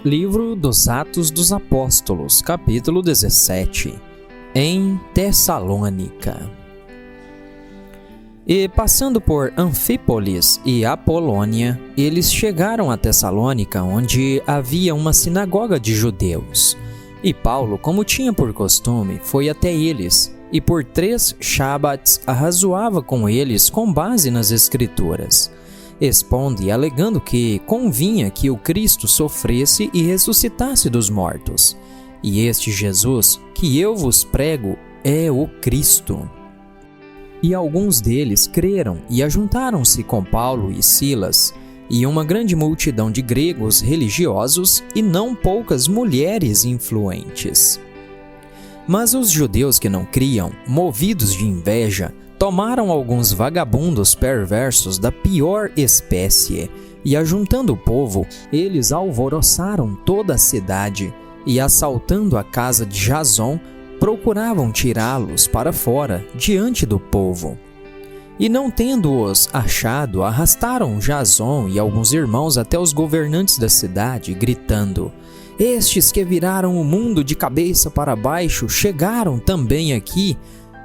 Livro dos Atos dos Apóstolos, capítulo 17. Em Tessalônica. E passando por Anfípolis e Apolônia, eles chegaram a Tessalônica, onde havia uma sinagoga de judeus. E Paulo, como tinha por costume, foi até eles, e por 3 Shabbats arrazoava com eles com base nas Escrituras, expondo e alegando que convinha que o Cristo sofresse e ressuscitasse dos mortos. E este Jesus, que eu vos prego, é o Cristo. E alguns deles creram e ajuntaram-se com Paulo e Silas, e uma grande multidão de gregos religiosos e não poucas mulheres influentes. Mas os judeus que não criam, movidos de inveja, tomaram alguns vagabundos perversos da pior espécie, e ajuntando o povo, eles alvoroçaram toda a cidade, e assaltando a casa de Jason, procuravam tirá-los para fora, diante do povo. E não tendo-os achado, arrastaram Jason e alguns irmãos até os governantes da cidade, gritando: "Estes que viraram o mundo de cabeça para baixo chegaram também aqui,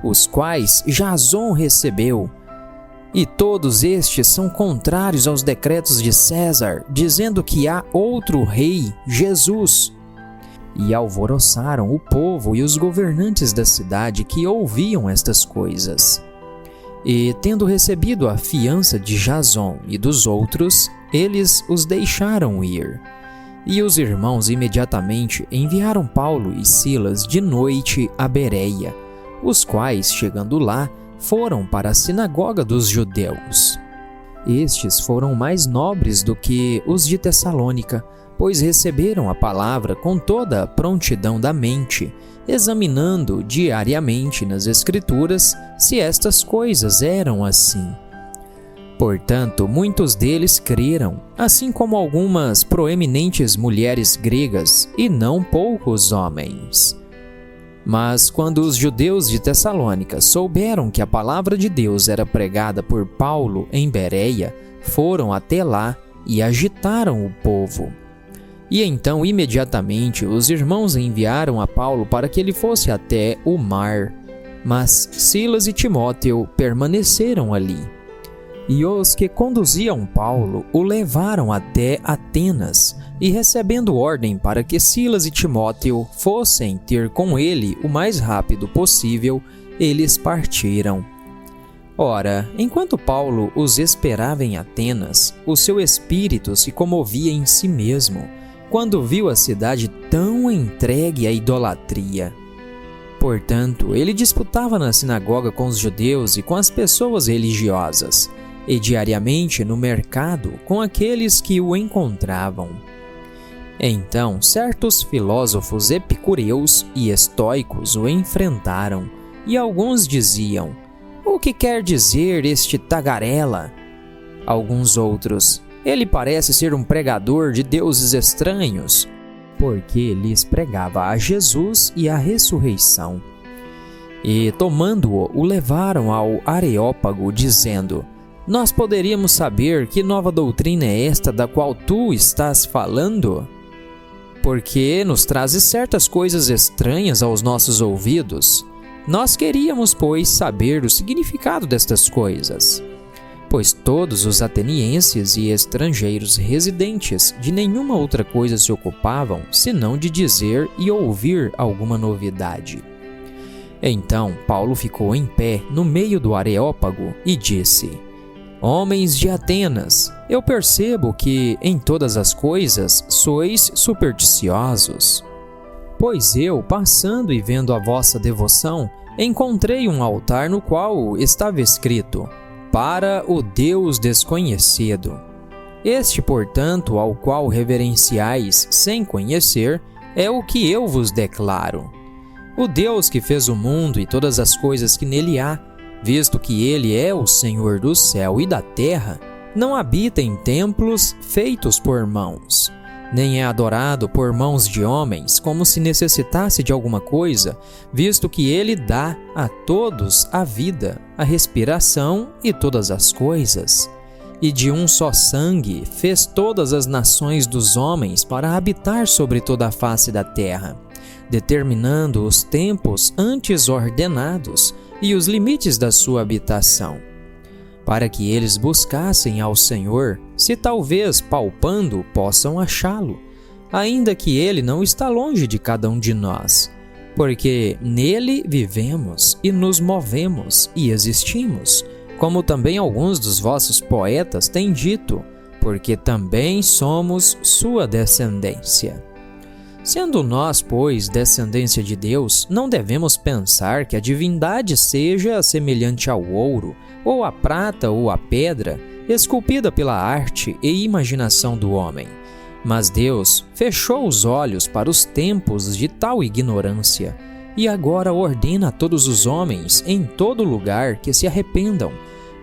os quais Jason recebeu. E todos estes são contrários aos decretos de César, dizendo que há outro rei, Jesus." E alvoroçaram o povo e os governantes da cidade que ouviam estas coisas. E, tendo recebido a fiança de Jason e dos outros, eles os deixaram ir. E os irmãos imediatamente enviaram Paulo e Silas de noite a Bereia, os quais, chegando lá, foram para a sinagoga dos judeus. Estes foram mais nobres do que os de Tessalônica, pois receberam a palavra com toda a prontidão da mente, examinando diariamente nas Escrituras se estas coisas eram assim. Portanto, muitos deles creram, assim como algumas proeminentes mulheres gregas e não poucos homens. Mas quando os judeus de Tessalônica souberam que a palavra de Deus era pregada por Paulo em Bereia, foram até lá e agitaram o povo. E então, imediatamente, os irmãos enviaram a Paulo para que ele fosse até o mar. Mas Silas e Timóteo permaneceram ali. E os que conduziam Paulo o levaram até Atenas, e recebendo ordem para que Silas e Timóteo fossem ter com ele o mais rápido possível, eles partiram. Ora, enquanto Paulo os esperava em Atenas, o seu espírito se comovia em si mesmo, quando viu a cidade tão entregue à idolatria. Portanto, ele disputava na sinagoga com os judeus e com as pessoas religiosas, e diariamente no mercado com aqueles que o encontravam. Então, certos filósofos epicureus e estoicos o enfrentaram, e alguns diziam: "O que quer dizer este tagarela?" Alguns outros: "Ele parece ser um pregador de deuses estranhos", porque lhes pregava a Jesus e a ressurreição. E, tomando-o, o levaram ao Areópago, dizendo: "Nós poderíamos saber que nova doutrina é esta da qual tu estás falando? Porque nos trazes certas coisas estranhas aos nossos ouvidos. Nós queríamos, pois, saber o significado destas coisas." Pois todos os atenienses e estrangeiros residentes de nenhuma outra coisa se ocupavam, senão de dizer e ouvir alguma novidade. Então Paulo ficou em pé no meio do Areópago e disse: "Homens de Atenas, eu percebo que em todas as coisas sois supersticiosos. Pois eu, passando e vendo a vossa devoção, encontrei um altar no qual estava escrito: Para o Deus desconhecido. Este, portanto, ao qual reverenciais sem conhecer, é o que eu vos declaro. O Deus que fez o mundo e todas as coisas que nele há, visto que ele é o Senhor do céu e da terra, não habita em templos feitos por mãos, nem é adorado por mãos de homens, como se necessitasse de alguma coisa, visto que ele dá a todos a vida, a respiração e todas as coisas. e de um só sangue fez todas as nações dos homens para habitar sobre toda a face da terra, determinando os tempos antes ordenados e os limites da sua habitação, para que eles buscassem ao Senhor, se talvez palpando possam achá-lo, ainda que ele não está longe de cada um de nós, porque nele vivemos e nos movemos e existimos, como também alguns dos vossos poetas têm dito, porque também somos sua descendência. Sendo nós, pois, descendência de Deus, não devemos pensar que a divindade seja semelhante ao ouro, ou à prata ou à pedra, esculpida pela arte e imaginação do homem. Mas Deus fechou os olhos para os tempos de tal ignorância, e agora ordena a todos os homens em todo lugar que se arrependam,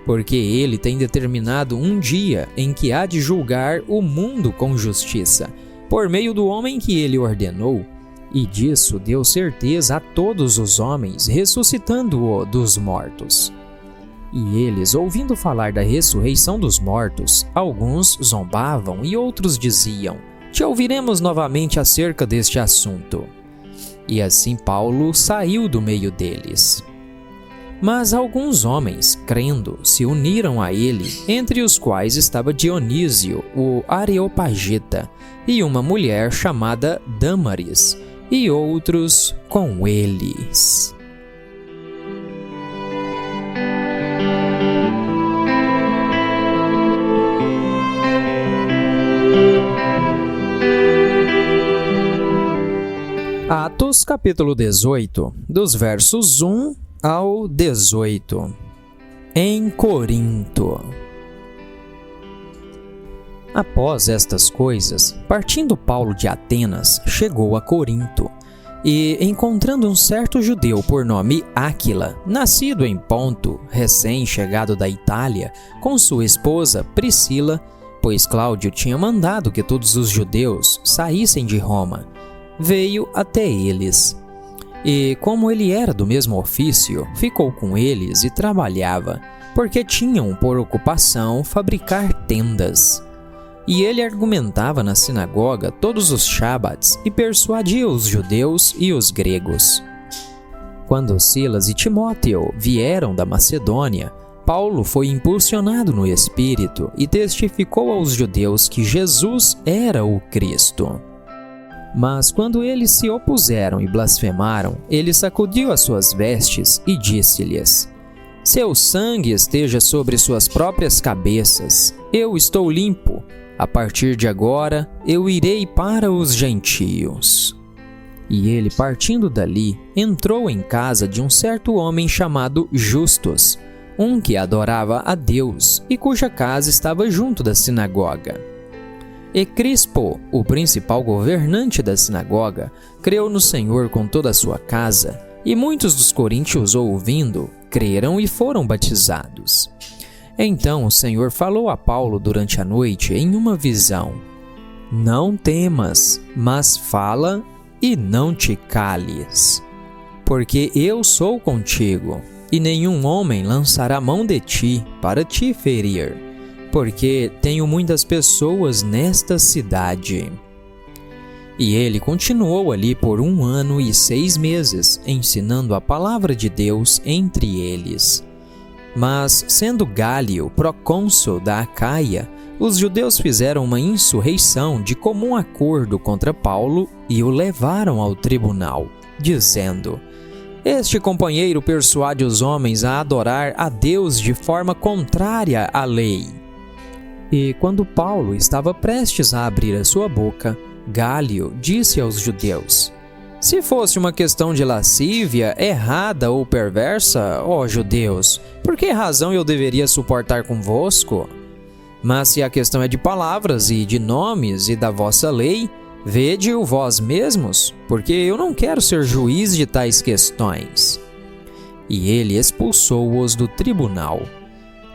porque Ele tem determinado um dia em que há de julgar o mundo com justiça, por meio do homem que Ele ordenou, e disso deu certeza a todos os homens, ressuscitando-o dos mortos. E eles, ouvindo falar da ressurreição dos mortos, alguns zombavam e outros diziam: te ouviremos novamente acerca deste assunto. E assim Paulo saiu do meio deles. Mas alguns homens, crendo, se uniram a ele, entre os quais estava Dionísio, o Areopagita, e uma mulher chamada Dâmaris, e outros com eles. Atos capítulo 18, dos versos 1 ao 18. Em Corinto. Após estas coisas, partindo Paulo de Atenas, chegou a Corinto, e encontrando um certo judeu por nome Áquila, nascido em Ponto, recém-chegado da Itália, com sua esposa Priscila, pois Cláudio tinha mandado que todos os judeus saíssem de Roma, veio até eles. E, como ele era do mesmo ofício, ficou com eles e trabalhava, porque tinham por ocupação fabricar tendas. E ele argumentava na sinagoga todos os Shabbats e persuadia os judeus e os gregos. Quando Silas e Timóteo vieram da Macedônia, Paulo foi impulsionado no Espírito e testificou aos judeus que Jesus era o Cristo. Mas quando eles se opuseram e blasfemaram, ele sacudiu as suas vestes e disse-lhes: seu sangue esteja sobre suas próprias cabeças, eu estou limpo. A partir de agora, eu irei para os gentios. E ele, partindo dali, entrou em casa de um certo homem chamado Justus, um que adorava a Deus e cuja casa estava junto da sinagoga. E Crispo, o principal governante da sinagoga, creu no Senhor com toda a sua casa, e muitos dos coríntios, ouvindo, creram e foram batizados. Então o Senhor falou a Paulo durante a noite em uma visão: não temas, mas fala e não te cales, porque eu sou contigo, e nenhum homem lançará mão de ti para te ferir, porque tenho muitas pessoas nesta cidade. E ele continuou ali por 1 ano e 6 meses, ensinando a palavra de Deus entre eles. Mas, sendo Gálio procônsul da Acaia, os judeus fizeram uma insurreição de comum acordo contra Paulo e o levaram ao tribunal, dizendo: este companheiro persuade os homens a adorar a Deus de forma contrária à lei. E quando Paulo estava prestes a abrir a sua boca, Gálio disse aos judeus: se fosse uma questão de lascívia, errada ou perversa, ó judeus, por que razão eu deveria suportar convosco? Mas se a questão é de palavras e de nomes e da vossa lei, vede-o vós mesmos, porque eu não quero ser juiz de tais questões. E ele expulsou-os do tribunal.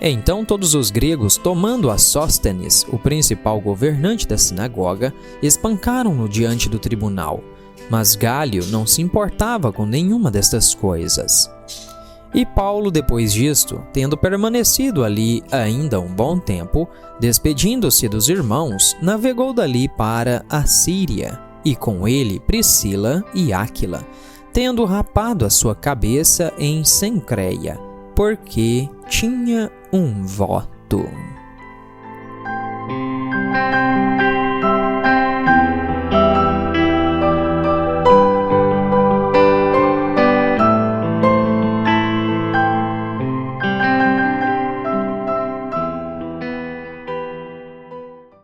Então todos os gregos, tomando a Sóstenes, o principal governante da sinagoga, espancaram-no diante do tribunal. Mas Gálio não se importava com nenhuma destas coisas. E Paulo, depois disto, tendo permanecido ali ainda um bom tempo, despedindo-se dos irmãos, navegou dali para a Síria, e com ele Priscila e Áquila, tendo rapado a sua cabeça em Cencreia, porque tinha um voto.